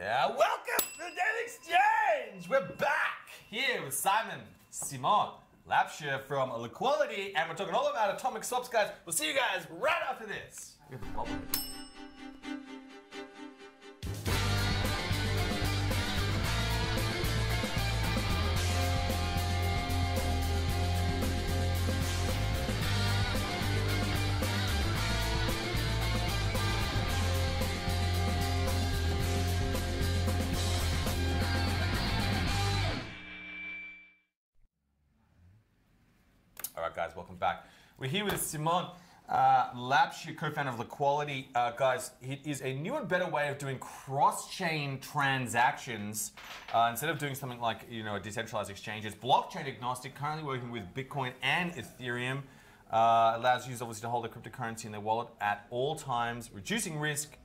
Yeah, welcome to the Daily Exchange! We're back here with Simon Lapscher from Liquality, and we're talking all about atomic swaps, guys. We'll see you guys right after this. We have a bubble. All right, guys, welcome back. We're here with Simon Lapscher, co-founder of Liquality. Guys, it is a new and better way of doing cross-chain transactions. Instead of doing something like, a decentralized exchange, it's blockchain agnostic, currently working with Bitcoin and Ethereum. Allows users obviously to hold their cryptocurrency in their wallet at all times, reducing risk,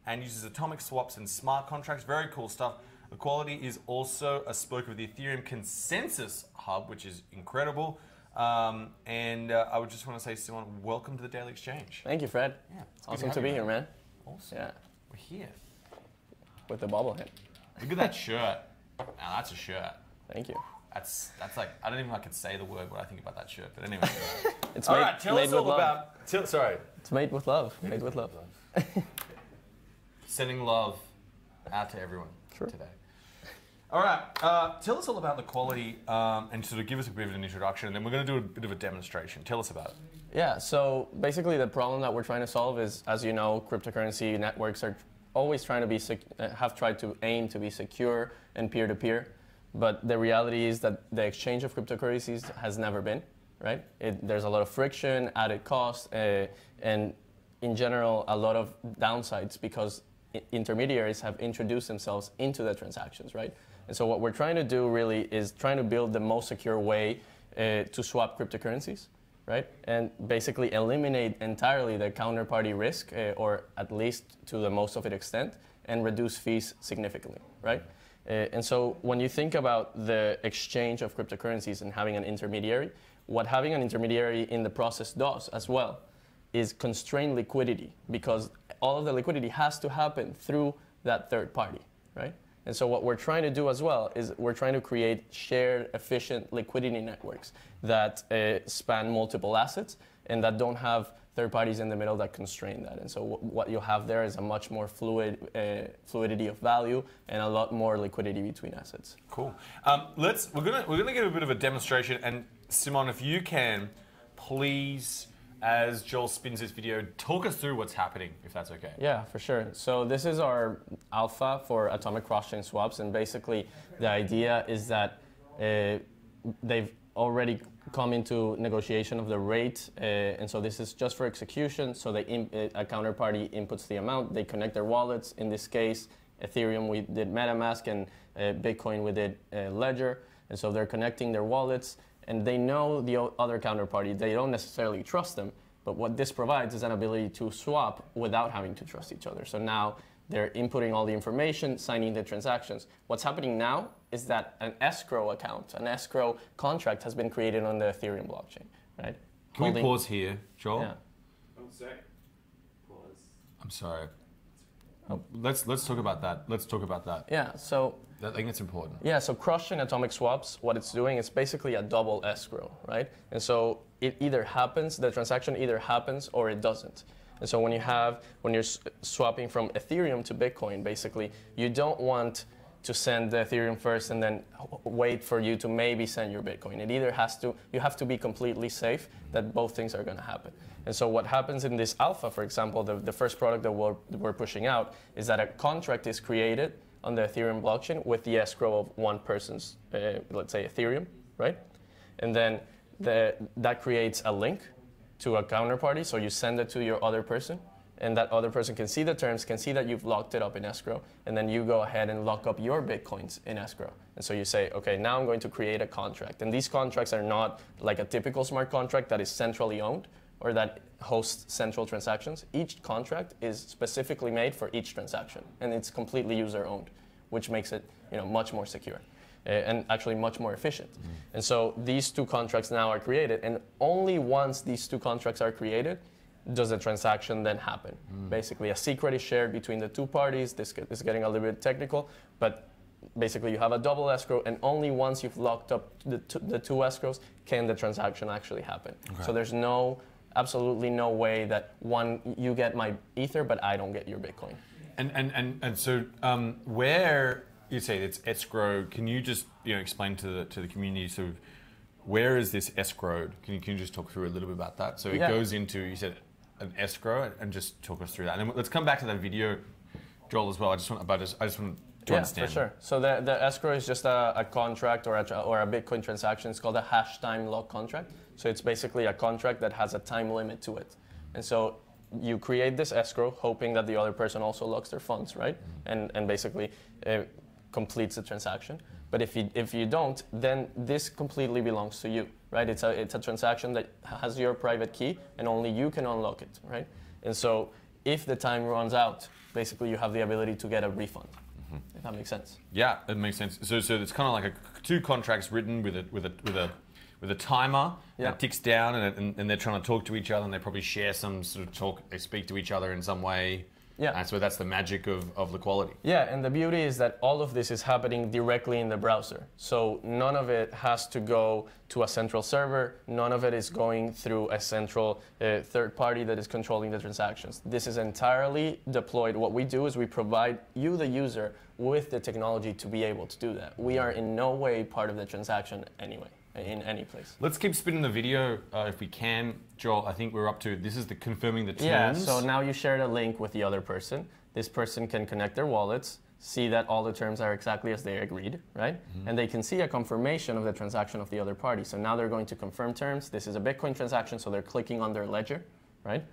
and uses atomic swaps and smart contracts. Very cool stuff. Liquality is also a spoke of the Ethereum Consensus Hub, which is incredible. I would just want to say, Simon, welcome to the Daily Exchange. Thank you, Fred. Yeah, it's awesome to be here, man. Awesome. Yeah. We're here. With the bobblehead. Look at that shirt. Now that's a shirt. Thank you. That's like, I don't even know if I can say the word what I think about that shirt, but anyway. It's all made, right, tell made us all with about, sorry. It's made with love. Made with love. Sending love out to everyone today. All right, tell us all about Liquality and sort of give us a bit of an introduction, and then we're going to do a bit of a demonstration. Tell us about it. Yeah, so basically the problem that we're trying to solve is, as you know, cryptocurrency networks are always trying to be, have tried to aim to be secure and peer-to-peer, but the reality is that the exchange of cryptocurrencies has never been, right? There's a lot of friction, added cost, and in general, a lot of downsides because intermediaries have introduced themselves into the transactions, right? And so what we're trying to do really is trying to build the most secure way to swap cryptocurrencies, right? And basically eliminate entirely the counterparty risk, or at least to the most of its extent, and reduce fees significantly, right? And so when you think about the exchange of cryptocurrencies and having an intermediary, what having an intermediary in the process does as well is constrain liquidity, because all of the liquidity has to happen through that third party, right? And so what we're trying to do as well is we're trying to create shared, efficient liquidity networks that span multiple assets and that don't have third parties in the middle that constrain that. And so what you'll have there is a much more fluidity of value and a lot more liquidity between assets. Cool. We're gonna get a bit of a demonstration, and Simon, if you can, please, as Joel spins this video, talk us through what's happening, if that's okay. Yeah, for sure. So this is our alpha for atomic cross-chain swaps, and basically the idea is that they've already come into negotiation of the rate, and so this is just for execution. So a counterparty inputs the amount, they connect their wallets. In this case, Ethereum, we did MetaMask, and Bitcoin, we did Ledger, and so they're connecting their wallets. And they know the other counterparty. They don't necessarily trust them, but what this provides is an ability to swap without having to trust each other. So now they're inputting all the information, signing the transactions. What's happening now is that an escrow account, an escrow contract has been created on the Ethereum blockchain, right? Can we pause here, Joel? Yeah. 1 sec. Pause. I'm sorry. Let's talk about that. Let's talk about that. Yeah, so I think it's important. Yeah, so cross-chain atomic swaps, what it's doing is basically a double escrow, right? And so it either happens, the transaction either happens or it doesn't. And so when you're swapping from Ethereum to Bitcoin, basically, you don't want to send the Ethereum first and then wait for you to maybe send your Bitcoin. It either you have to be completely safe that both things are going to happen. And so what happens in this alpha, for example, the first product that we're pushing out is that a contract is created on the Ethereum blockchain with the escrow of one person's, let's say Ethereum, right? And then that creates a link to a counterparty, so you send it to your other person, and that other person can see the terms, can see that you've locked it up in escrow, and then you go ahead and lock up your Bitcoins in escrow. And so you say, okay, now I'm going to create a contract. And these contracts are not like a typical smart contract that is centrally owned or that hosts central transactions. Each contract is specifically made for each transaction, and it's completely user-owned, which makes it much more secure and actually much more efficient. And so these two contracts now are created, and only once these two contracts are created, does the transaction then happen? Basically, a secret is shared between the two parties. This is getting a little bit technical, but basically you have a double escrow, and only once you've locked up the two escrows can the transaction actually happen. Okay. So there's absolutely no way that you get my Ether, but I don't get your Bitcoin. And so where you say it's escrow, can you just explain to the community sort of where is this escrowed? Can you just talk through a little bit about that? So it goes into, you said, an escrow, and just talk us through that. And then let's come back to that video, Joel, as well. I just want to understand. Yeah, for sure. So the escrow is just a contract or a Bitcoin transaction. It's called a hash time lock contract. So it's basically a contract that has a time limit to it. And so you create this escrow hoping that the other person also locks their funds, right? And basically completes the transaction. But if you don't, then this completely belongs to you, right? It's a transaction that has your private key, and only you can unlock it, right? And so if the time runs out, basically you have the ability to get a refund. If that makes sense. Yeah, it makes sense. So it's kind of like two contracts written with a timer that ticks down, and they're trying to talk to each other, and they probably share some sort of talk. They speak to each other in some way. Yeah. So that's the magic of Liquality. Yeah, and the beauty is that all of this is happening directly in the browser. So none of it has to go to a central server. None of it is going through a central third party that is controlling the transactions. This is entirely deployed. What we do is we provide you, the user, with the technology to be able to do that. We are in no way part of the transaction anyway, in any place. Let's keep spinning the video if we can. Joel, I think we're up to, this is the confirming the terms. Yeah, so now you shared a link with the other person. This person can connect their wallets, see that all the terms are exactly as they agreed, right? And they can see a confirmation of the transaction of the other party. So now they're going to confirm terms. This is a Bitcoin transaction, so they're clicking on their ledger, right?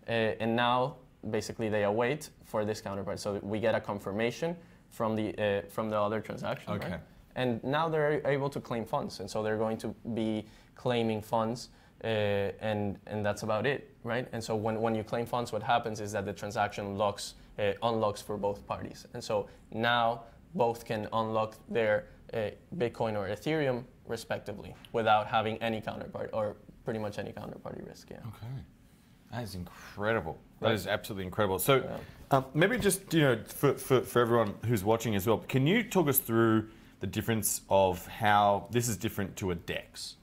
And now, basically, they await for this counterpart. So we get a confirmation from the other transaction, okay. Right? And now they're able to claim funds, and so they're going to be claiming funds, and that's about it, right? And so when you claim funds, what happens is that the transaction unlocks for both parties, and so now both can unlock their Bitcoin or Ethereum respectively without having any counterpart or pretty much any counterparty risk. Yeah. Okay, that is incredible. That is absolutely incredible. So maybe just for everyone who's watching as well, can you talk us through the difference of how this is different to a DEX?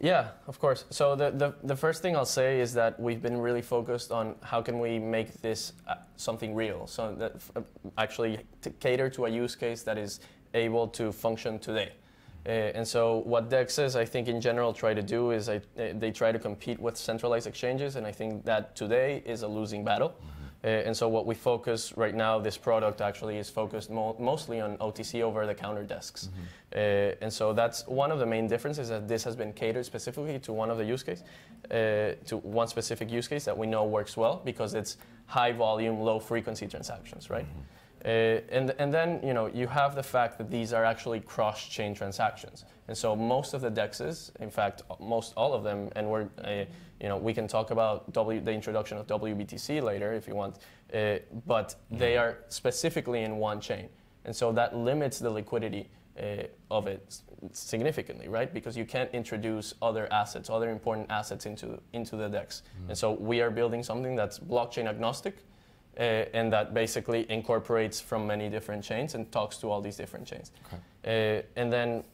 Yeah, of course. So the first thing I'll say is that we've been really focused on how can we make this something real. So that actually to cater to a use case that is able to function today. And so what DEXs, I think in general, try to do is they try to compete with centralized exchanges, and I think that today is a losing battle. And so what we focus right now, this product actually is focused mostly on OTC over-the-counter desks. And so that's one of the main differences, that this has been catered specifically to one of the use case, to one specific use case that we know works well because it's high volume, low frequency transactions, right? And then you have the fact that these are actually cross-chain transactions, and so most of the DEXs, in fact, most all of them, and we can talk about the introduction of WBTC later if you want, but they are specifically in one chain, and so that limits the liquidity of it significantly, right? Because you can't introduce other important assets into the DEX, and so we are building something that's blockchain agnostic. And that basically incorporates from many different chains and talks to all these different chains. Okay. And then,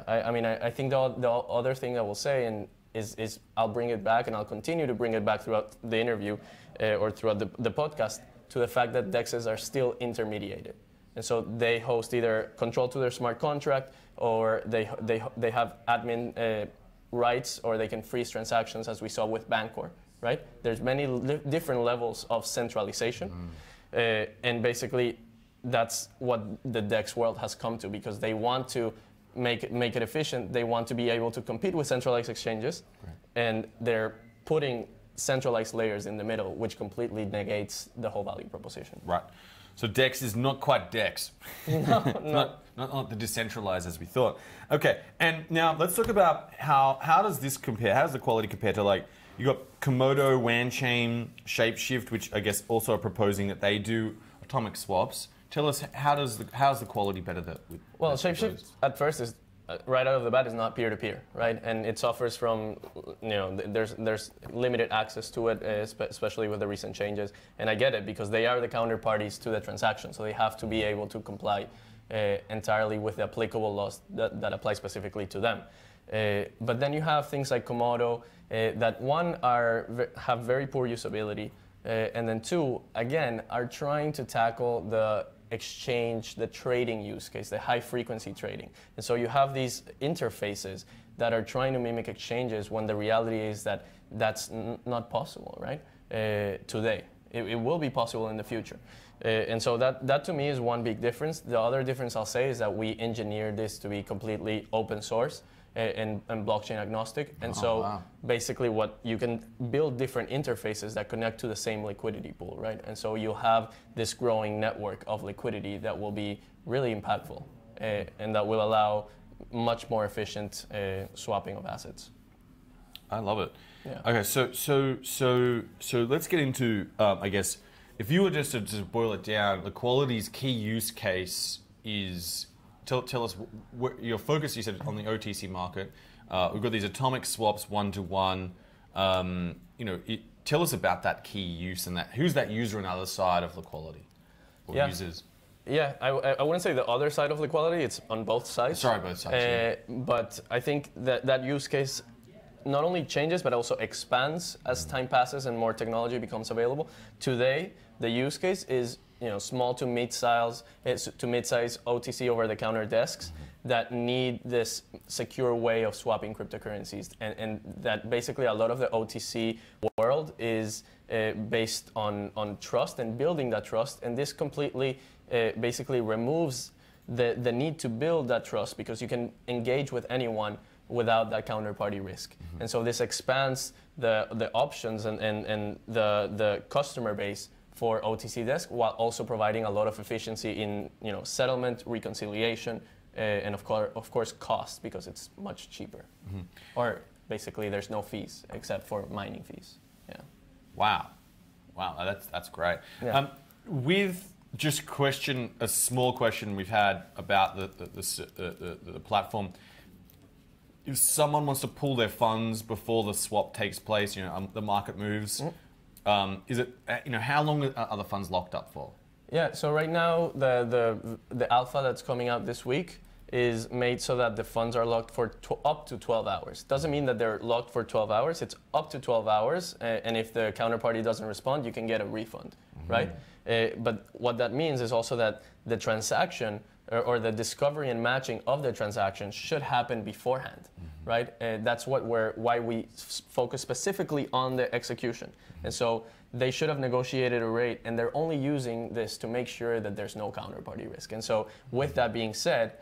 I think the other thing I will say is I'll bring it back, and I'll continue to bring it back throughout the interview or throughout the podcast, to the fact that DEXs are still intermediated. And so they host either control to their smart contract, or they have admin rights, or they can freeze transactions, as we saw with Bancor. Right? There's many different levels of centralization, and basically that's what the DEX world has come to, because they want to make it efficient. They want to be able to compete with centralized exchanges, and they're putting centralized layers in the middle, which completely negates the whole value proposition. Right. So DEX is not quite DEX. No. not the decentralized as we thought. Okay, and now let's talk about how does this compare? How does Liquality compare to, like, you got Komodo, WANchain, Shapeshift, which I guess also are proposing that they do atomic swaps. Tell us, how's Liquality better with Shapeshift at first right out of the bat is not peer-to-peer, right? And it suffers from, there's limited access to it, especially with the recent changes. And I get it because they are the counterparties to the transaction, so they have to be able to comply entirely with the applicable laws that apply specifically to them. But then you have things like Komodo that one have very poor usability, and then two, again, are trying to tackle the exchange, the trading use case, the high frequency trading. And so you have these interfaces that are trying to mimic exchanges when the reality is that that's not possible, right? Today. It will be possible in the future. And so that to me is one big difference. The other difference I'll say is that we engineered this to be completely open source and blockchain agnostic. And basically what you can build different interfaces that connect to the same liquidity pool, right? And so you'll have this growing network of liquidity that will be really impactful and that will allow much more efficient swapping of assets. I love it. Yeah. Okay, so let's get into, I guess, if you were just to boil it down, Liquality's key use case is, tell us your focus. You said on the OTC market. We've got these atomic swaps, one-to-one. Tell us about that key use and who's that user on the other side of Liquality, or users. Yeah, I wouldn't say the other side of Liquality. It's on both sides. Sorry, both sides. But I think that use case not only changes but also expands as time passes and more technology becomes available. Today, the use case is small to mid-size OTC over-the-counter desks that need this secure way of swapping cryptocurrencies, and that basically a lot of the OTC world is based on trust and building that trust, and this completely basically removes the need to build that trust because you can engage with anyone without that counterparty risk. And so this expands the options and the customer base for OTC desk while also providing a lot of efficiency in settlement, reconciliation, and of course cost because it's much cheaper. Or basically there's no fees except for mining fees. Yeah. Wow, that's great. Yeah. With just a small question we've had about the platform. If someone wants to pull their funds before the swap takes place, the market moves. Is it how long are the funds locked up for? Yeah, so right now the alpha that's coming out this week is made so that the funds are locked for up to 12 hours. Doesn't mean that they're locked for 12 hours. It's up to 12 hours, and if the counterparty doesn't respond, you can get a refund, right? But what that means is also that the transaction or the discovery and matching of the transaction should happen beforehand, right? That's why we focus specifically on the execution. And so they should have negotiated a rate, and they're only using this to make sure that there's no counterparty risk. And so with that being said,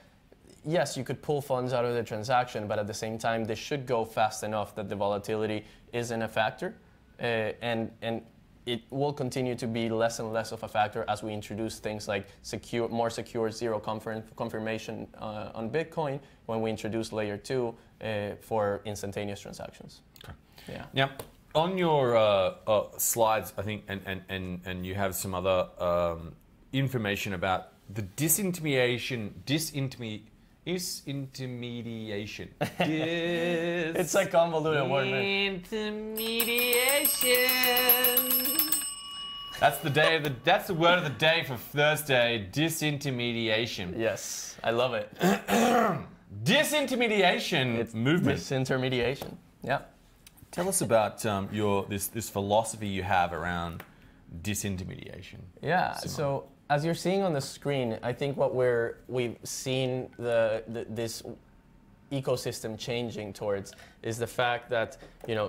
yes, you could pull funds out of the transaction, but at the same time, they should go fast enough that the volatility isn't a factor. And it will continue to be less and less of a factor as we introduce things like more secure zero confirmation on Bitcoin when we introduce layer 2 for instantaneous transactions. Okay. Yeah. Now, on your slides, I think, and you have some other information about the disintermediation. It's a convoluted word, man. Disintermediation. That's the word of the day for Thursday. Disintermediation. Yes, I love it. Disintermediation movement. Disintermediation. Yeah. Tell us about this philosophy you have around disintermediation. Yeah. Simon. So as you're seeing on the screen, I think what we've seen this ecosystem changing towards is the fact that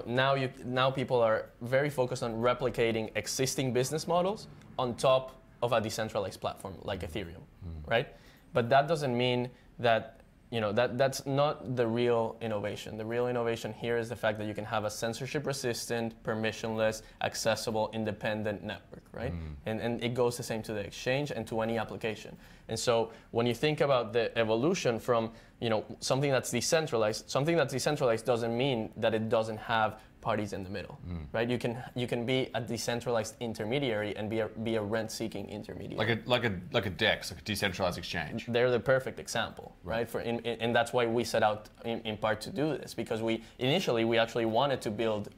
now people are very focused on replicating existing business models on top of a decentralized platform like Ethereum, right? But that doesn't mean that that's not the real innovation. The real innovation here is the fact that you can have a censorship-resistant, permissionless, accessible, independent network, right? And it goes the same to the exchange and to any application. And so when you think about the evolution from something that's decentralized doesn't mean that it doesn't have parties in the middle, right? You can be a decentralized intermediary and be a rent-seeking intermediary. Like a DEX, like a decentralized exchange. They're the perfect example, right? And that's why we set out in part to do this, because initially we actually wanted to build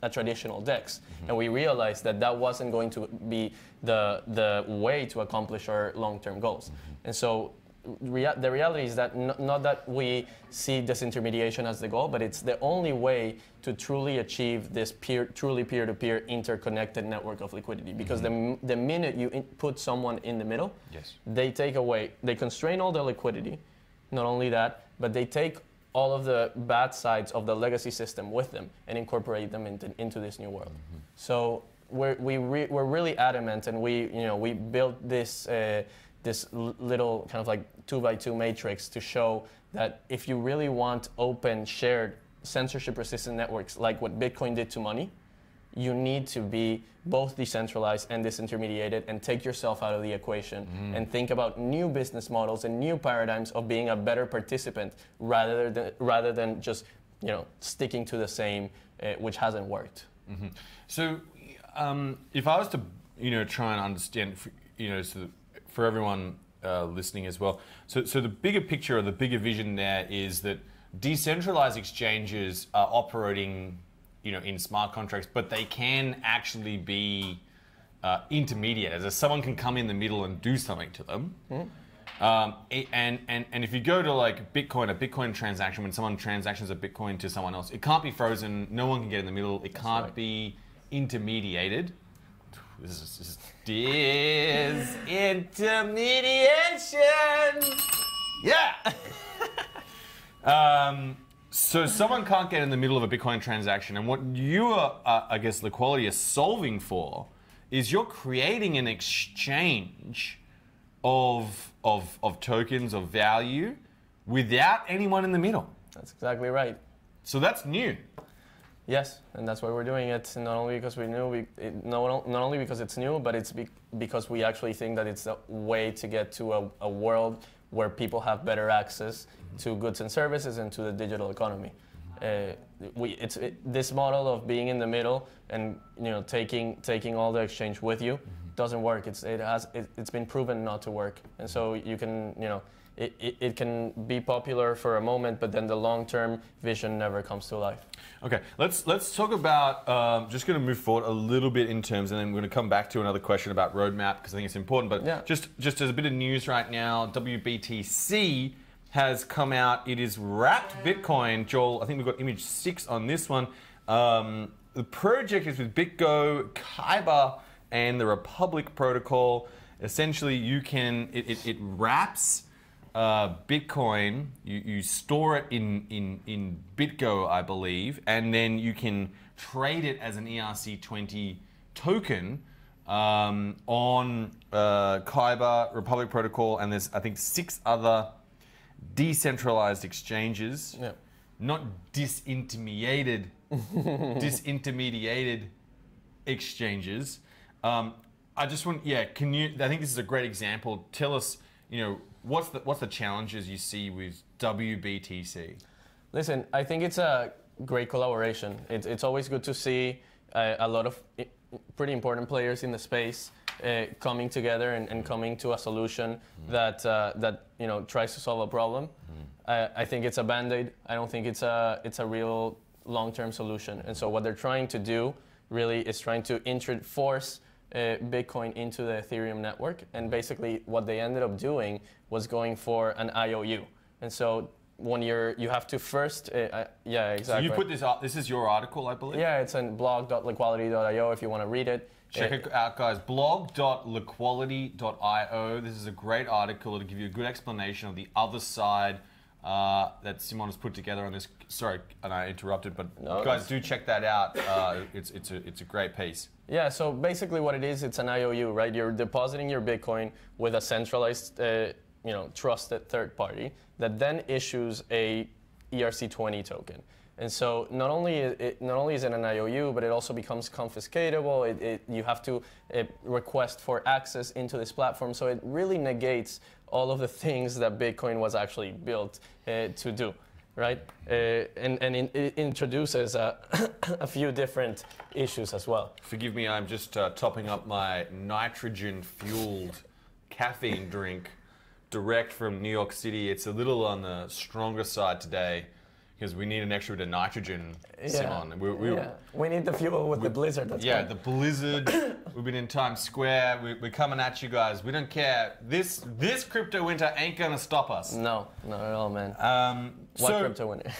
a traditional DEX, and we realized that wasn't going to be the way to accomplish our long-term goals. And so the reality is that not that we see disintermediation as the goal, but it's the only way to truly achieve this truly peer-to-peer interconnected network of liquidity. Because the minute you put someone in the middle, they constrain all the liquidity. Not only that, but they take all of the bad sides of the legacy system with them and incorporate them into this new world. So we're really adamant, and we built this little kind of like 2x2 matrix to show that if you really want open, shared, censorship-resistant networks like what Bitcoin did to money, you need to be both decentralized and disintermediated and take yourself out of the equation and think about new business models and new paradigms of being a better participant rather than just sticking to the same, which hasn't worked. So if I was to try and understand, for everyone listening as well. So the bigger picture or the bigger vision there is that decentralized exchanges are operating, in smart contracts, but they can actually be intermediated. As someone can come in the middle and do something to them. And if you go to like a Bitcoin transaction, when someone transactions a Bitcoin to someone else, it can't be frozen. No one can get in the middle. It can't be intermediated. This is disintermediation. Yeah. So someone can't get in the middle of a Bitcoin transaction, and what you are, I guess, Liquality is solving for is you're creating an exchange of tokens of value without anyone in the middle. That's exactly right. So that's new. Yes, and that's why we're doing it. Not only because not only because it's new, but it's because we actually think that it's a way to get to a world where people have better access to goods and services and to the digital economy. This model of being in the middle and taking all the exchange with you doesn't work. It's been proven not to work, and so you can It can be popular for a moment, but then the long-term vision never comes to life. Okay, let's talk about, just going to move forward a little bit in terms, and then we're going to come back to another question about roadmap, because I think it's important, but yeah. Just as a bit of news right now, WBTC has come out. It is wrapped Bitcoin. Joel, I think we've got image 6 on this one. The project is with BitGo, Kyber, and the Republic protocol. Essentially, it wraps Bitcoin, you store it in BitGo, I believe, and then you can trade it as an ERC20 token on Kyber, Republic Protocol, and there's, I think, 6 other decentralized exchanges, yeah. Not disintermediated exchanges. I just want, I think this is a great example. Tell us, what's the challenges you see with WBTC? Listen, I think it's a great collaboration. It's always good to see a lot of pretty important players in the space coming together and coming to a solution that tries to solve a problem. I think it's a band-aid. I don't think it's a real long-term solution. And so what they're trying to do really is trying to force Bitcoin into the Ethereum network, and basically what they ended up doing was going for an IOU. And so when you have to first, yeah, exactly. So you put this up. This is your article, I believe. Yeah, it's on blog.liquality.io if you want to read it. Check it out, guys. Blog.liquality.io. This is a great article to give you a good explanation of the other side that Simon has put together on this. Sorry, and I interrupted, but no, guys, do check that out. It's a great piece. Yeah, so basically what it is, it's an IOU, right? You're depositing your Bitcoin with a centralized, trusted third party that then issues a ERC20 token. And so not only is it an IOU, but it also becomes confiscatable. You have to request for access into this platform. So it really negates all of the things that Bitcoin was actually built to do. right? It introduces a few different issues as well. Forgive me, I'm just topping up my nitrogen-fueled caffeine drink direct from New York City. It's a little on the stronger side today because we need an extra bit of nitrogen, Simon. We need the fuel with the blizzard. That's the blizzard. We've been in Times Square. We're coming at you guys. We don't care. This crypto winter ain't gonna stop us. No, not at all, man. What crypto winter?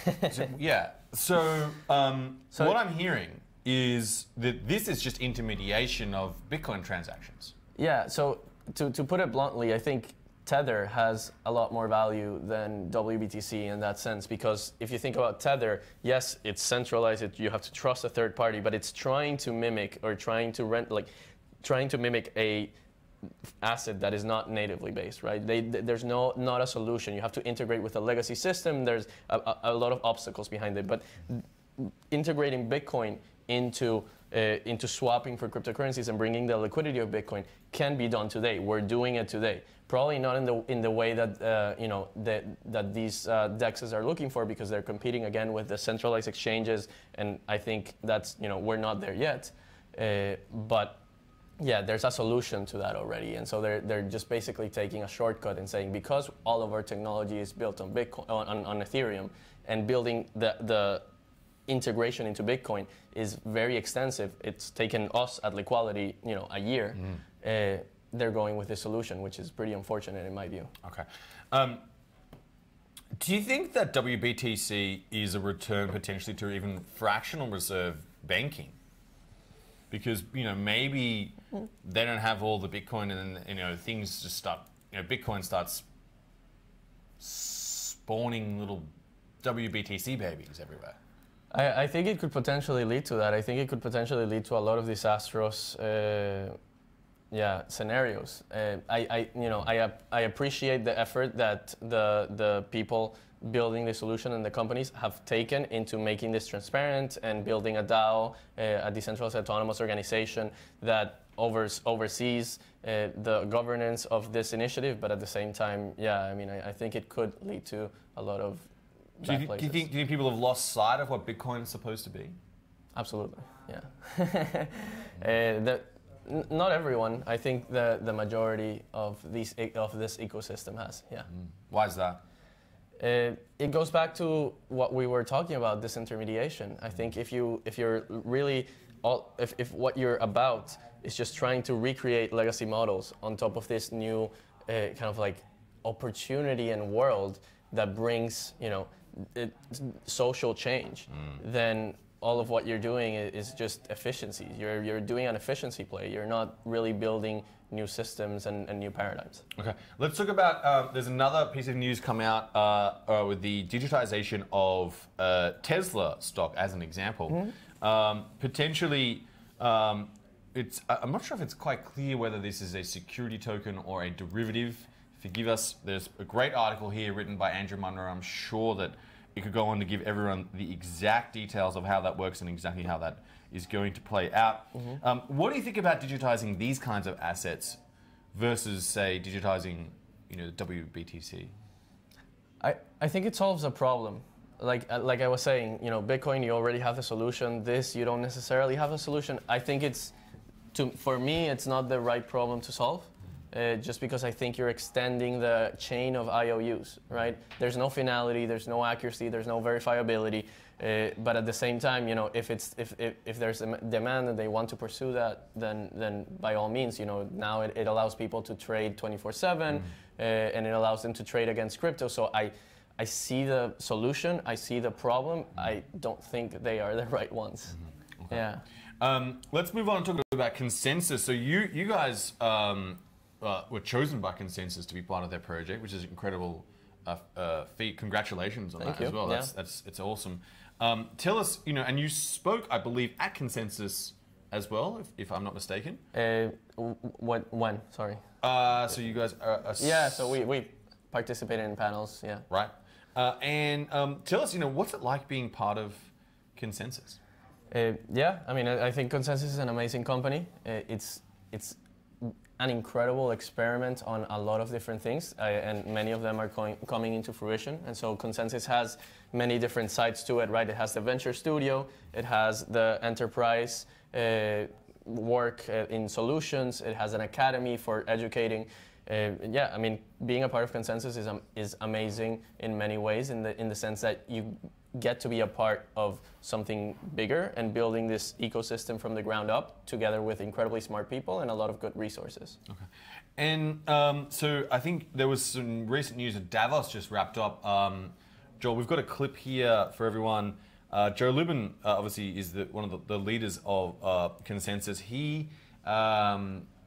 So what I'm hearing is that this is just intermediation of Bitcoin transactions. Yeah. So to put it bluntly, I think Tether has a lot more value than WBTC in that sense, because if you think about Tether, yes, it's centralized, you have to trust a third party, but it's trying to mimic or trying to mimic a asset that is not natively based, right? There's not a solution. You have to integrate with a legacy system. There's a lot of obstacles behind it, but integrating Bitcoin into swapping for cryptocurrencies and bringing the liquidity of Bitcoin can be done today. We're doing it today. Probably not in the way that that these DEXs are looking for, because they're competing again with the centralized exchanges, and I think that's we're not there yet. But yeah, there's a solution to that already, and so they're just basically taking a shortcut and saying, because all of our technology is built on Bitcoin on Ethereum, and building the integration into Bitcoin is very extensive. It's taken us at Liquality a year. They're going with this solution, which is pretty unfortunate in my view. Okay. Do you think that WBTC is a return potentially to even fractional reserve banking? Because maybe they don't have all the Bitcoin, and then things just start. Bitcoin starts spawning little WBTC babies everywhere. I think it could potentially lead to that. I think it could potentially lead to a lot of disastrous scenarios. I appreciate the effort that the people building the solution and the companies have taken into making this transparent and building a DAO, a decentralized autonomous organization that oversees the governance of this initiative. But at the same time, I think it could lead to a lot of bad places. Do you think people have lost sight of what Bitcoin is supposed to be? Absolutely, yeah. Not everyone. I think the majority of this ecosystem has. Yeah. Why is that? It goes back to what we were talking about, disintermediation. I think if you're really if what you're about is just trying to recreate legacy models on top of this new kind of like opportunity and world that brings social change, then all of what you're doing is just efficiency. You're doing an efficiency play. You're not really building new systems and new paradigms. Okay, let's talk about, there's another piece of news come out with the digitization of Tesla stock as an example. Potentially, I'm not sure if it's quite clear whether this is a security token or a derivative. Forgive us, there's a great article here written by Andrew Munro. I'm sure that it could go on to give everyone the exact details of how that works and exactly how that is going to play out. What do you think about digitizing these kinds of assets versus, say, digitizing, WBTC? I think it solves a problem. Like I was saying, Bitcoin, you already have the solution. This, you don't necessarily have a solution. I think for me, it's not the right problem to solve. Just because I think you're extending the chain of IOUs, right? There's no finality, there's no accuracy, there's no verifiability. But at the same time, if there's a demand and they want to pursue that, then by all means, now it allows people to trade 24/7, and it allows them to trade against crypto. So I see the solution, I see the problem. I don't think they are the right ones. Okay. Yeah. Let's move on and talk about consensus. So you guys were chosen by Consensus to be part of their project, which is an incredible feat. Congratulations on that as well. It's awesome. Tell us, and you spoke, I believe, at Consensus as well, if I'm not mistaken. When? Sorry. So you guys are... so we participated in panels, yeah. Right. And tell us, what's it like being part of Consensus? I think Consensus is an amazing company. an incredible experiment on a lot of different things, and many of them are coming into fruition. And so Consensus has many different sides to it, right? It has the venture studio, it has the enterprise work in solutions, it has an academy for educating. Yeah, I mean, being a part of Consensus is amazing in many ways, in the sense that you get to be a part of something bigger and building this ecosystem from the ground up together with incredibly smart people and a lot of good resources. Okay. And so I think there was some recent news that Davos just wrapped up. Joel, we've got a clip here for everyone. Joe Lubin obviously is one of the leaders of Consensus. He, you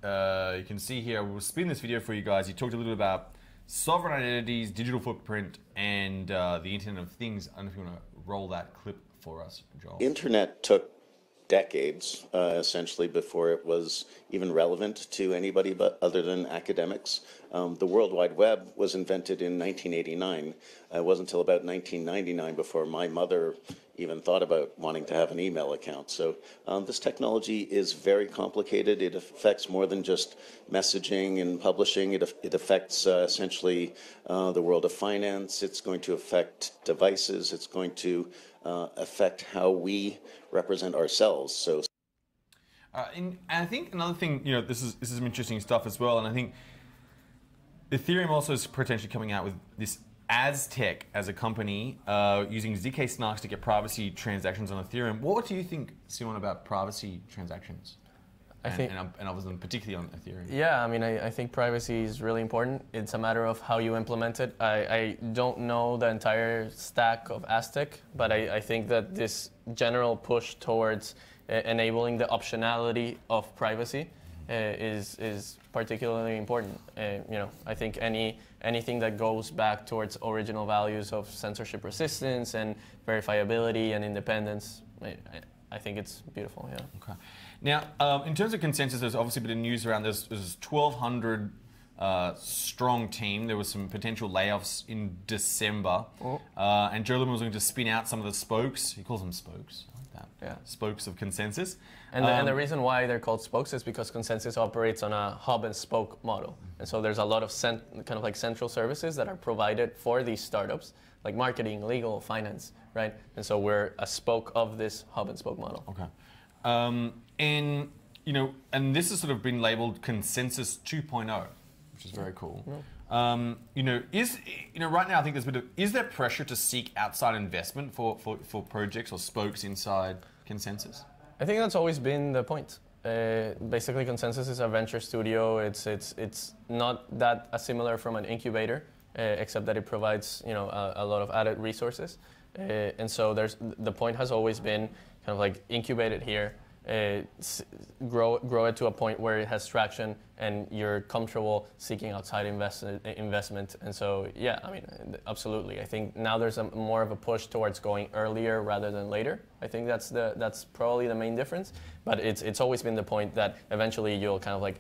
can see here, we'll spin this video for you guys. He talked a little bit about sovereign identities, digital footprint, and the Internet of Things. I don't know if you want to roll that clip for us, Joel. Internet took decades, essentially, before it was even relevant to anybody but other than academics. The World Wide Web was invented in 1989. It wasn't until about 1999 before my mother even thought about wanting to have an email account. So this technology is very complicated. It affects more than just messaging and publishing. It affects essentially the world of finance. It's going to affect devices. It's going to affect how we represent ourselves. So, and I think another thing, you know, this is some interesting stuff as well. And I think Ethereum also is potentially coming out with this Aztec as a company using ZK snarks to get privacy transactions on Ethereum. What do you think, Simon, about privacy transactions? And obviously particularly on Ethereum. Yeah, I mean, I think privacy is really important. It's a matter of how you implement it. I don't know the entire stack of Aztec, but I think that this general push towards enabling the optionality of privacy is particularly important. You know, I think anything that goes back towards original values of censorship resistance and verifiability and independence, I think it's beautiful. Yeah. Okay. Now, in terms of Consensus, there's obviously a bit of news around this. There's 1,200 strong team. There was some potential layoffs in December, and Joe Lubin was going to spin out some of the spokes. He calls them spokes. I like that. Yeah. Spokes of Consensus. And the reason why they're called spokes is because Consensus operates on a hub and spoke model. And so there's a lot of kind of like central services that are provided for these startups, like marketing, legal, finance, right? And so we're a spoke of this hub and spoke model. Okay. And you know, and this has sort of been labeled Consensus 2.0, which is very cool. You know, right now I think there's a bit of, is there pressure to seek outside investment for projects or spokes inside Consensus? I think that's always been the point. Basically, Consensus is a venture studio. It's not that similar from an incubator, except that it provides, you know, a lot of added resources. And so the point has always been kind of like incubate it here, grow it to a point where it has traction and you're comfortable seeking outside investment. And so, yeah, I mean, absolutely. I think now there's more of a push towards going earlier rather than later. I think that's probably the main difference. But it's always been the point that eventually you'll kind of like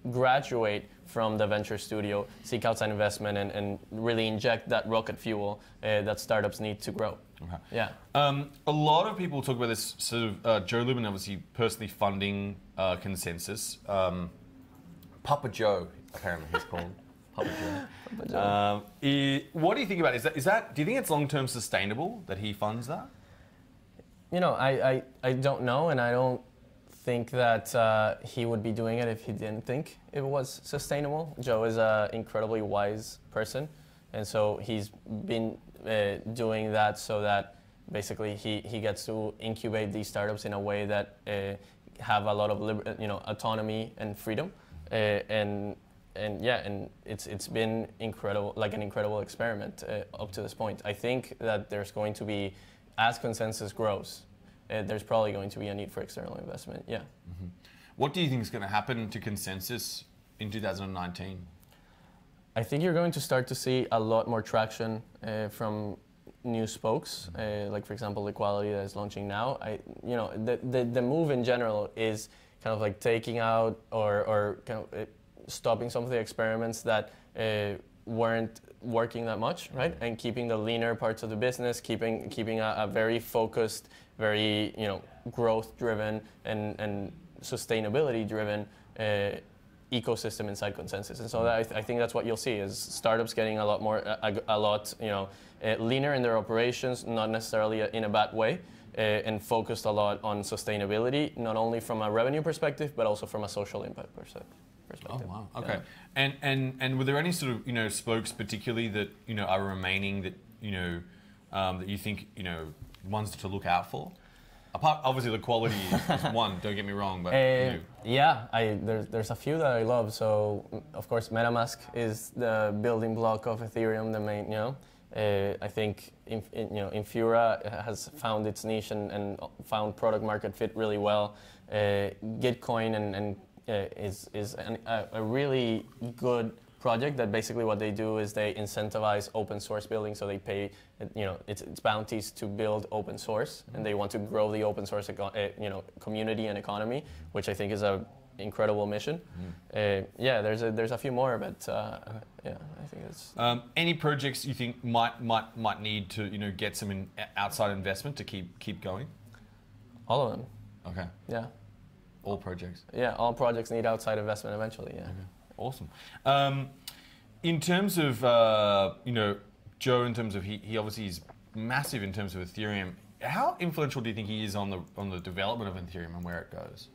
graduate from the venture studio, seek outside investment, and really inject that rocket fuel that startups need to grow. Okay. Yeah. A lot of people talk about this sort of Joe Lubin obviously personally funding Consensus. Papa Joe, apparently he's called. Papa Joe. Papa Joe. What do you think about it? Is that? Do you think it's long-term sustainable that he funds that? You know, I don't know, and I don't think that he would be doing it if he didn't think it was sustainable. Joe is an incredibly wise person, and so he's been doing that so that basically he gets to incubate these startups in a way that have a lot of autonomy and freedom, and it's been incredible, like an incredible experiment up to this point. I think that there's going to be, as Consensus grows, there's probably going to be a need for external investment. Yeah. Mm-hmm. What do you think is going to happen to Consensus in 2019? I think you're going to start to see a lot more traction from new spokes, like for example Liquality that is launching now. The move in general is kind of like taking out or kind of stopping some of the experiments that weren't working that much, right? And keeping the leaner parts of the business, keeping a very focused, very growth driven and sustainability driven ecosystem inside consensus. And so I think that's what you'll see is startups getting a lot more, a lot, leaner in their operations, not necessarily in a bad way, and focused a lot on sustainability, not only from a revenue perspective, but also from a social impact perspective. Oh wow! Okay, and were there any sort of spokes particularly that are remaining that that you think ones to look out for? Apart, obviously, Liquality is one. Don't get me wrong, but yeah, there's a few that I love. So of course, MetaMask is the building block of Ethereum. The main, I think Infura has found its niche and found product market fit really well. Gitcoin and is a really good project that basically what they do is they incentivize open source building, so they pay it's bounties to build open source, and they want to grow the open source community and economy, which I think is a incredible mission. Yeah, there's a few more, but yeah, I think it's any projects you think might need to get some outside investment to keep going. All of them. Okay. Yeah. All projects. Yeah, all projects need outside investment eventually. Yeah. Okay. Awesome. In terms of Joe, in terms of he obviously is massive in terms of Ethereum. How influential do you think he is on the development of Ethereum and where it goes?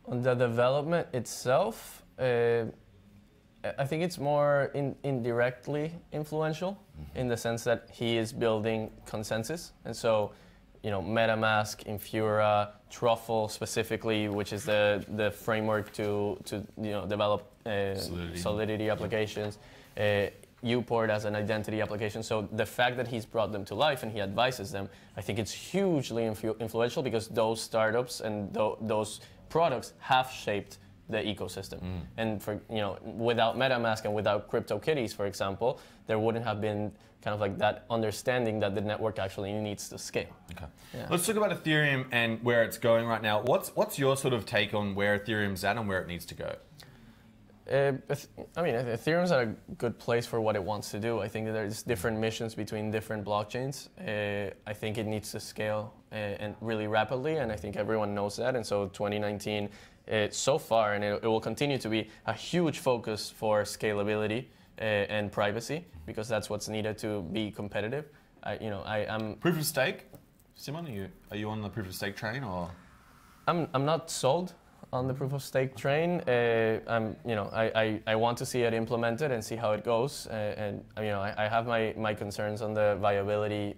On the development itself, I think it's more indirectly influential in the sense that he is building consensus, and so MetaMask, Infura, Truffle specifically, which is the framework to develop Solidity applications, Uport as an identity application. So the fact that he's brought them to life and he advises them, I think it's hugely influential because those startups and those products have shaped the ecosystem. And for without MetaMask and without CryptoKitties, for example, there wouldn't have been kind of like that understanding that the network actually needs to scale. Okay. Yeah. Let's talk about Ethereum and where it's going right now. What's your sort of take on where Ethereum's at and where it needs to go? I mean, Ethereum's at a good place for what it wants to do. I think that there's different missions between different blockchains. I think it needs to scale and really rapidly, and I think everyone knows that. And so 2019, so far, and it will continue to be a huge focus for scalability and privacy, because that's what's needed to be competitive. I'm proof of stake. Simon, are you on the proof of stake train, or? I'm not sold on the proof of stake train. I want to see it implemented and see how it goes. And I have my concerns on the viability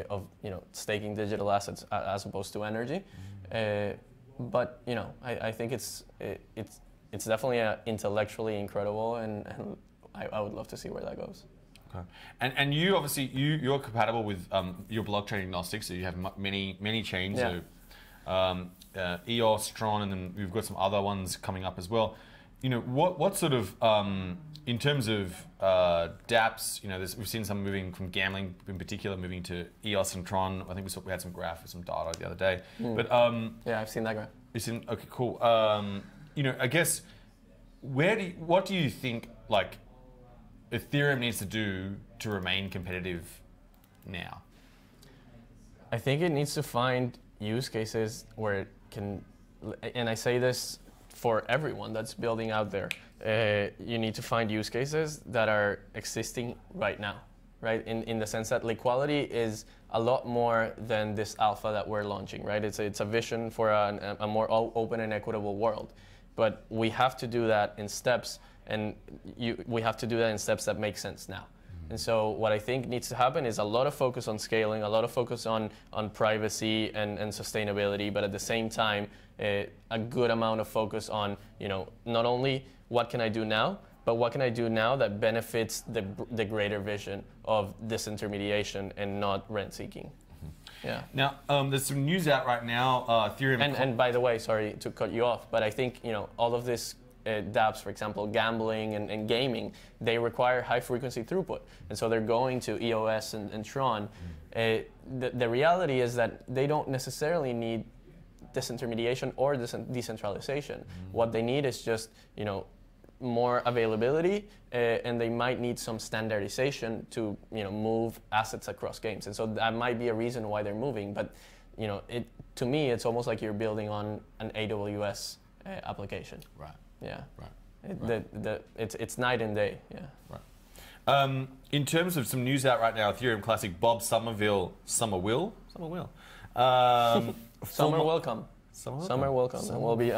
of staking digital assets as opposed to energy. But I think it's definitely intellectually incredible, and I would love to see where that goes. Okay. And you obviously you're compatible with your blockchain agnostic, so you have many chains. Yeah. So, EOS, Tron, and then we've got some other ones coming up as well. What sort of in terms of dApps, we've seen some moving from gambling in particular, moving to EOS and Tron. I think we had some graph with some data the other day. But yeah, I've seen that graph. You've seen? Okay, cool. I guess what do you think Ethereum needs to do to remain competitive now? I think it needs to find use cases where it can, and I say this for everyone that's building out there, you need to find use cases that are existing right now, right? In the sense that Liquality is a lot more than this alpha that we're launching, right? It's a vision for a more open and equitable world. But we have to do that in steps, and we have to do that in steps that make sense now. And so what I think needs to happen is a lot of focus on scaling, a lot of focus on privacy and sustainability, but at the same time, a good amount of focus on, not only what can I do now, but what can I do now that benefits the greater vision of disintermediation and not rent seeking. Yeah. Now, there's some news out right now, Ethereum. And by the way, sorry to cut you off, but I think, all of this dApps, for example, gambling and gaming, they require high frequency throughput. And so they're going to EOS and Tron. The reality is that they don't necessarily need disintermediation or decentralization. What they need is just, more availability, and they might need some standardization to, move assets across games. And so that might be a reason why they're moving. But, to me, it's almost like you're building on an AWS application. Right. Yeah. Right. It's night and day. Yeah. Right. In terms of some news out right now, Ethereum Classic, Bob Somerville. Summer will come. And we'll be.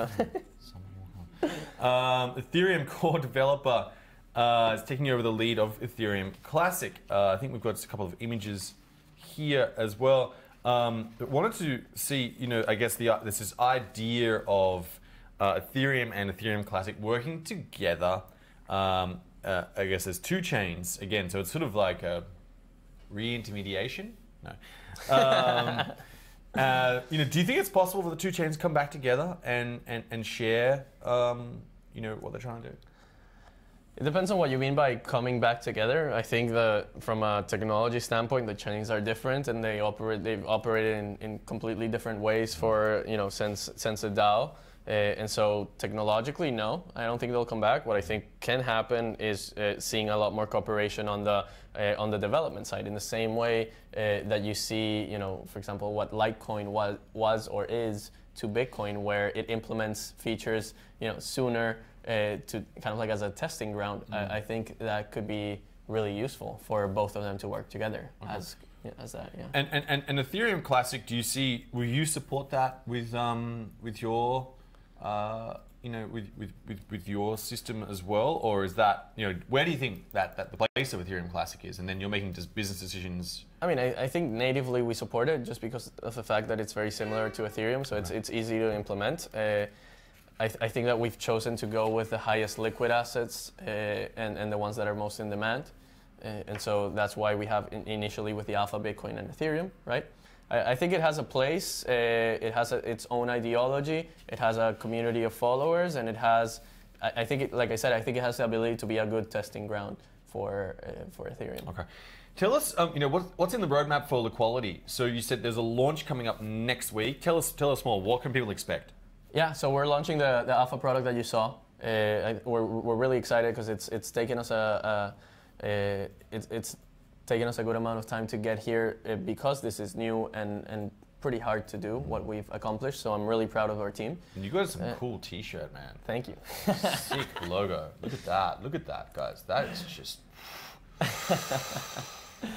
Ethereum core developer is taking over the lead of Ethereum Classic. I think we've got just a couple of images here as well. But wanted to see, I guess there's this idea of Ethereum and Ethereum Classic working together. I guess there's two chains again, so it's sort of like a re-intermediation. No. Do you think it's possible for the two chains come back together and share, what they're trying to do? It depends on what you mean by coming back together. I think that from a technology standpoint, the chains are different and they've operated in completely different ways for, since the DAO. And so technologically, no, I don't think they'll come back. What I think can happen is seeing a lot more cooperation on the development side, in the same way that you see, for example, what Litecoin was or is to Bitcoin, where it implements features, sooner to kind of like as a testing ground. Mm-hmm. I think that could be really useful for both of them to work together as that. Yeah. And Ethereum Classic, will you support that with your with your system as well, or is that, where do you think that the place of Ethereum Classic is, and then you're making just business decisions? I mean, I think natively we support it just because of the fact that it's very similar to Ethereum, so it's easy to implement. I think that we've chosen to go with the highest liquid assets and the ones that are most in demand, and so that's why we have initially with the Alpha Bitcoin and Ethereum, right? I think it has a place. It has its own ideology. It has a community of followers, and it has, I think, like I said, I think it has the ability to be a good testing ground for Ethereum. Okay, tell us, what's in the roadmap for Liquality? So you said there's a launch coming up next week. Tell us more. What can people expect? Yeah, so we're launching the alpha product that you saw. We're really excited because it's taken us it's taken us a good amount of time to get here because this is new and pretty hard to do what we've accomplished. So I'm really proud of our team. And you got some cool T-shirt, man. Thank you. Sick logo. Look at that, guys. That is just. I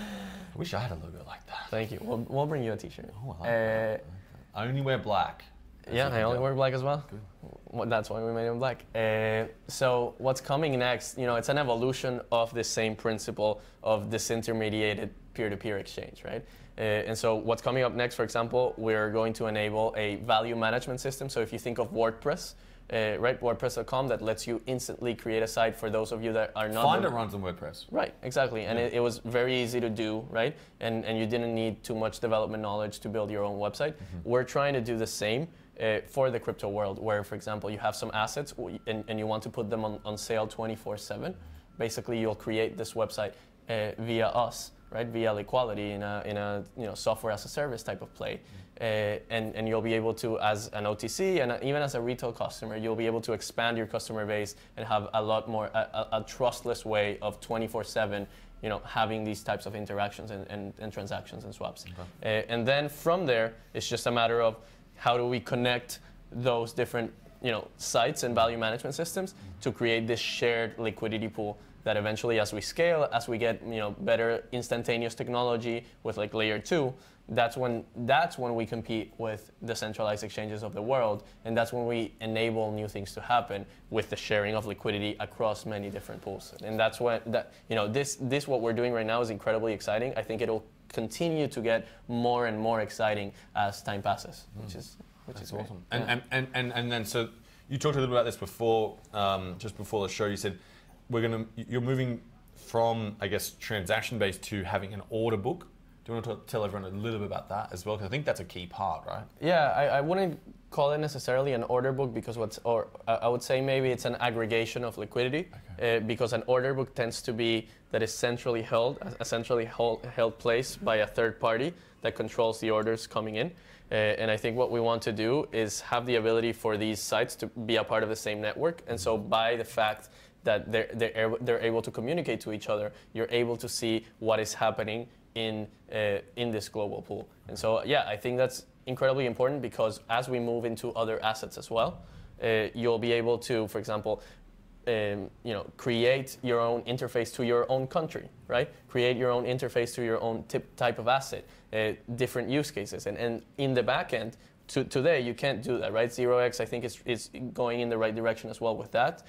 wish I had a logo like that. Thank you. We'll bring you a T-shirt. Oh, I like that. I only wear black. Yeah, I only wear black as well. Good. Well, that's why we made it black. So what's coming next, it's an evolution of the same principle of disintermediated peer-to-peer exchange, right? And so what's coming up next, for example, we're going to enable a value management system. So if you think of WordPress, right, WordPress.com, that lets you instantly create a site for those of you that are not... Finder runs on WordPress. Right, exactly. And it was very easy to do, right? And you didn't need too much development knowledge to build your own website. Mm-hmm. We're trying to do the same for the crypto world, where, for example, you have some assets and you want to put them on sale 24/7. Basically, you'll create this website via us, right? Via Liquality in a software as a service type of play. And you'll be able to, as an OTC and even as a retail customer, you'll be able to expand your customer base and have a lot more, a trustless way of 24/7, having these types of interactions and transactions and swaps. Okay. And then from there, it's just a matter of how do we connect those different sites and value management systems to create this shared liquidity pool that eventually, as we scale, as we get better instantaneous technology with like layer 2, that's when we compete with the centralized exchanges of the world, and that's when we enable new things to happen with the sharing of liquidity across many different pools. And that's when this what we're doing right now is incredibly exciting. I think it'll continue to get more and more exciting as time passes, which is awesome. And then so you talked a little about this before, just before the show. You said you're moving from, I guess, transaction-based to having an order book. Do you want to tell everyone a little bit about that as well? Because I think that's a key part, right? Yeah, I wouldn't call it necessarily an order book because I would say maybe it's an aggregation of liquidity. Okay. Because an order book tends to be that is centrally held, a centrally held place by a third party that controls the orders coming in. And I think what we want to do is have the ability for these sites to be a part of the same network. And so by the fact that they're able to communicate to each other, you're able to see what is happening in this global pool. And so, yeah, I think that's incredibly important because as we move into other assets as well, you'll be able to, for example, create your own interface to your own country, right? Create your own interface to your own type of asset, different use cases. And in the back end, today, you can't do that, right? 0x, I think, is going in the right direction as well with that.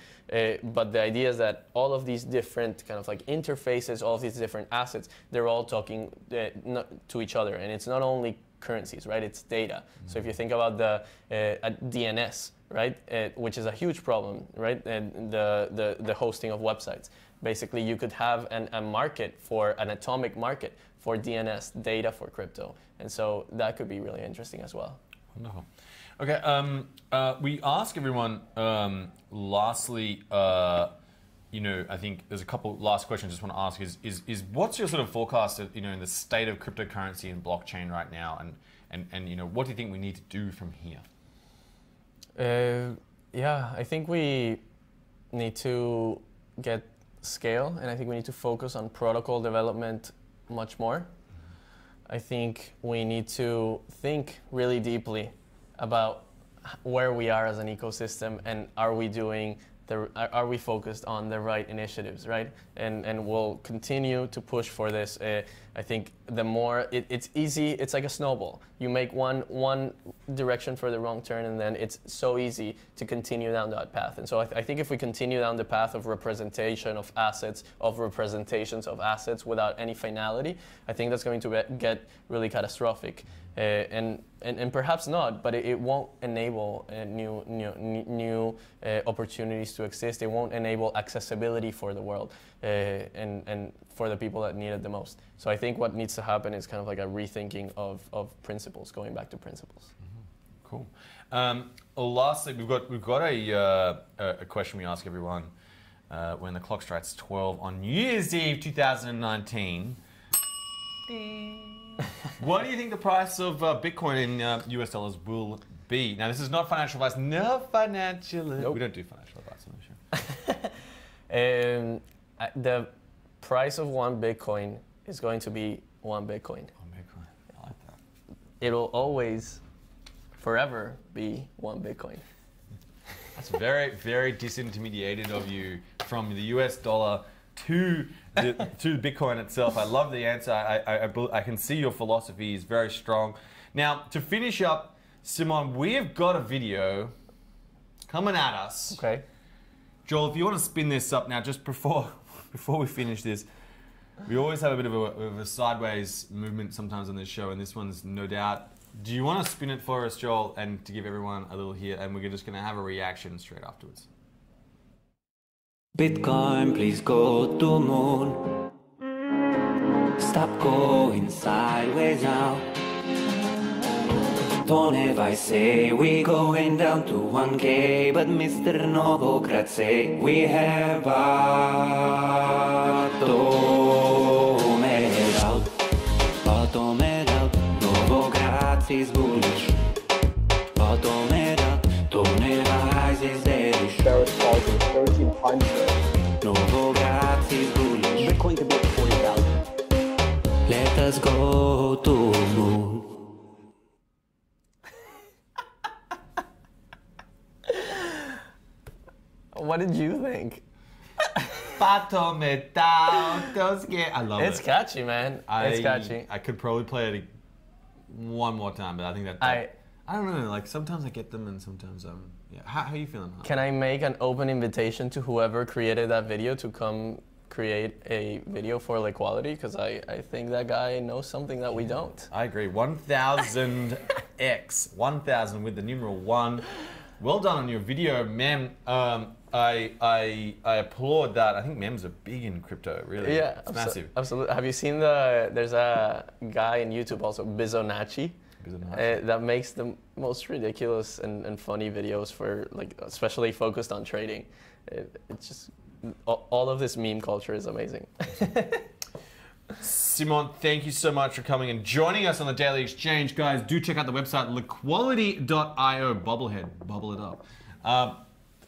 But the idea is that all of these different kind of like interfaces, all of these different assets, they're all talking to each other. And it's not only currencies, right? It's data. Mm-hmm. So if you think about the DNS, right, which is a huge problem, right, and the hosting of websites. Basically, you could have an atomic market for DNS, data for crypto. And so that could be really interesting as well. Wonderful. Okay, we ask everyone, lastly, I think there's a couple last questions I just want to ask is what's your sort of forecast, in the state of cryptocurrency and blockchain right now, and what do you think we need to do from here? I think we need to get scale, and I think we need to focus on protocol development much more. I think we need to think really deeply about where we are as an ecosystem, and are we focused on the right initiatives, right? And we'll continue to push for this. I think the more it's easy, it's like a snowball. You make one direction for the wrong turn, and then it's so easy to continue down that path. And so I think if we continue down the path of representation of assets, of representations of assets without any finality, I think that's going to get really catastrophic. And perhaps not, but it won't enable new opportunities to exist. It won't enable accessibility for the world and for the people that need it the most. So I think what needs to happen is kind of like a rethinking of principles, going back to principles. Mm-hmm. Cool. Lastly, we've got a question we ask everyone when the clock strikes 12 on New Year's Eve 2019. What do you think the price of Bitcoin in US dollars will be? Now, this is not financial advice. No financial advice. Nope. We don't do financial advice, I'm sure. The price of one Bitcoin is going to be one Bitcoin. One Bitcoin. I like that. It'll always, forever be one Bitcoin. That's very, very disintermediated of you from the US dollar to Bitcoin itself. I love the answer. I can see your philosophy is very strong. Now, to finish up, Simon, we've got a video coming at us. Okay. Joel, if you want to spin this up now, just before we finish this, we always have a bit of a sideways movement sometimes on this show, and this one's no doubt. Do you want to spin it for us, Joel, and to give everyone a little here, and we're just going to have a reaction straight afterwards. Bitcoin, please go to moon. Stop going sideways now. Don't ever say we going down to 1K, but Mr. Novogratz say we have bottomed out. Novogratz is bullish. Bottomed out. Don't ever rise is deadish. Barrett's calls in 13 punches. Novogratz is bullish. Bitcoin could be at 40,000. Let us go to moon. What did you think? I love it. It's catchy, man. It's catchy. I could probably play it one more time, but I think that I don't know. Like sometimes I get them, and sometimes yeah. How are you feeling? Can I make an open invitation to whoever created that video to come create a video for Liquality? Because I think that guy knows something that we don't. I agree. 1000x, 1000 with the numeral 1. Well done on your video, Mem. I applaud that. I think memes are big in crypto, really. Yeah, it's massive. Absolutely. Have you seen there's a guy in YouTube also, Bizonacci, that makes the most ridiculous and funny videos for, like, especially focused on trading. It's just, all of this meme culture is amazing. Simon, thank you so much for coming and joining us on the Daily Exchange. Guys, do check out the website, liquality.io. Bobblehead, bubble it up.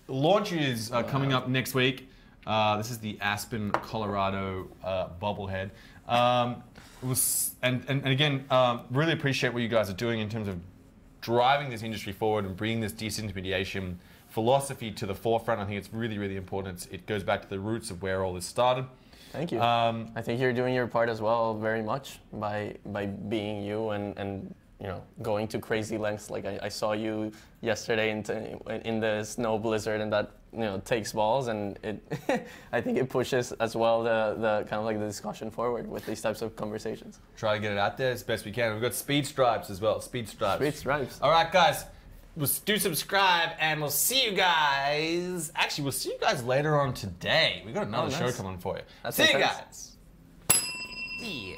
Launch is coming up next week. This is the Aspen, Colorado bobblehead. And again, really appreciate what you guys are doing in terms of driving this industry forward and bringing this disintermediation philosophy to the forefront. I think it's really, really important. It goes back to the roots of where all this started. Thank you. I think you're doing your part as well, very much, by being you and you know, going to crazy lengths. Like I saw you yesterday in the snow blizzard, and that, you know, takes balls, and it I think it pushes as well the kind of like the discussion forward with these types of conversations. Try to get it out there as best we can. We've got speed stripes as well. Speed stripes. Speed stripes. All right, guys. We'll do subscribe, and we'll see you guys. Actually, we'll see you guys later on today. We've got another show coming for you. That's see you intense. guys. Yeah.